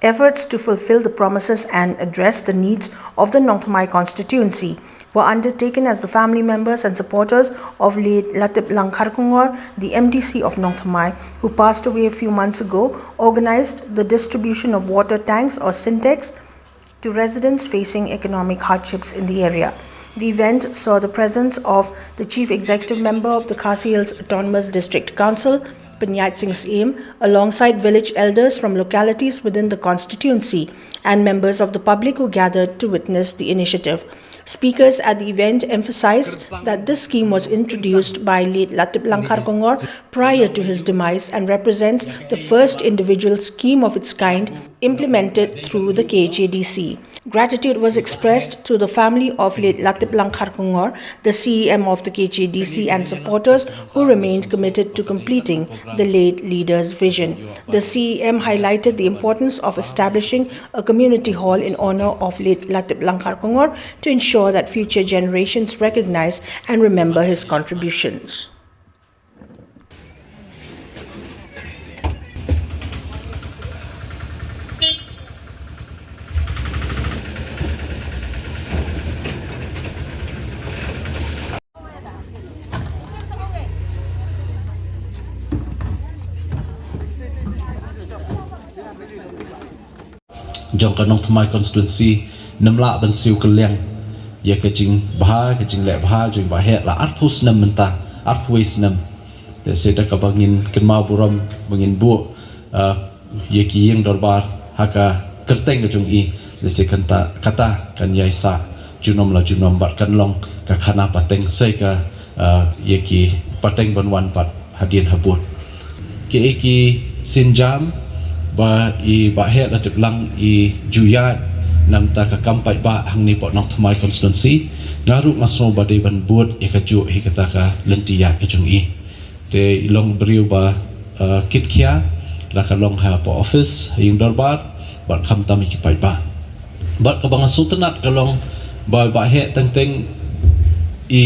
Efforts to fulfill the promises and address the needs of the Nongthymmai Constituency were undertaken as the family members and supporters of late Latiplang Kharkongor, the MDC of Nongthymmai, who passed away a few months ago, organized the distribution of water tanks or SYNTEX to residents facing economic hardships in the area. The event saw the presence of the Chief Executive Member of the Khasi Hills Autonomous District Council, Panyat Singh Siem, alongside village elders from localities within the constituency and members of the public who gathered to witness the initiative. Speakers at the event emphasized that this scheme was introduced by late Latiplang Kharkongor prior to his demise and represents the first individual scheme of its kind implemented through the KHADC. Gratitude was expressed to the family of late Latiplang Kharkongor, the CEM of the KHADC and supporters who remained committed to completing the late leader's vision. The CEM highlighted the importance of establishing a community hall in honor of late Latiplang Kharkongor to ensure that future generations recognize and remember his contributions. Trong Nongthymmai Constituency namla ban siu kaliang ya kecing bah kecing lek bah jing bah la arthus nam menta arthwis nam de seda ka bangin kenma buram bangin bu ya ki yang dorbar haka kerteng ka jung I de se kanta kata kan yaisa junom la junom bat kan long ka khana pateng sai ka ya ki pateng banwan pat hadien habut ki sinjam ba I bahet Latiplang I juya nam ta ka kampai ba hang ni pot Nongthymmai Constituency ngaru masro badai ban buat ya ka ju hi kata ka lentia ka jung I te long beriu ba kit khia la ka long ha po office yung dorbar ba kham tam ki pai ba ba ka bang sultanat ka long ba bahet teng I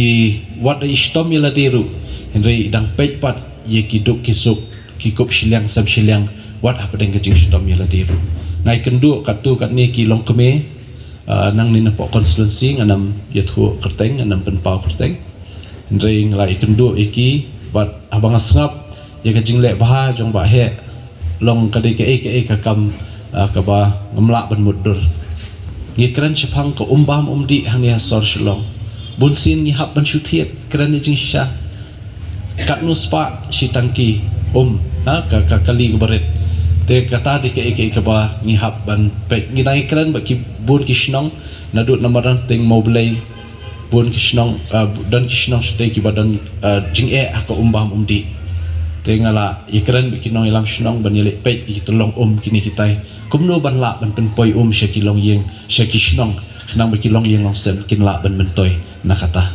wat I stom yala diru henry dang pej pat ye ki duk kisuk ki kop shiliang sab shiliang wat apa dengan kecing stom yala diru nai kendu katu kat ni ki long keme nang ni napok constituency nganam yathu kerteng nganam penpau kerteng ndring lai kendu iki bat abang asngap ya kecing lek bah jong ba he long kadai ke ka kam ka ba ngamla ban mudur ngi kran chapang ko umbam umdi hang ni sor shlong bunsin ni hap ban shuthiet kran ni jing sha kat nu spa shitangki ka kali baret te kata di ke ba ni hap ban pe ni nai kran ba ki bun kishnong nadut namaran teng moblei bun kishnong dan kishnong ste ki badan jing ka umbam umdi te ngala ikran bi kinong ilam shnong ban yele pe ki tolong kini kitai kumno ban la ban penpoi she kilong yeng she kishnong nang bi kilong yeng long sem kin la ban mentoy nakata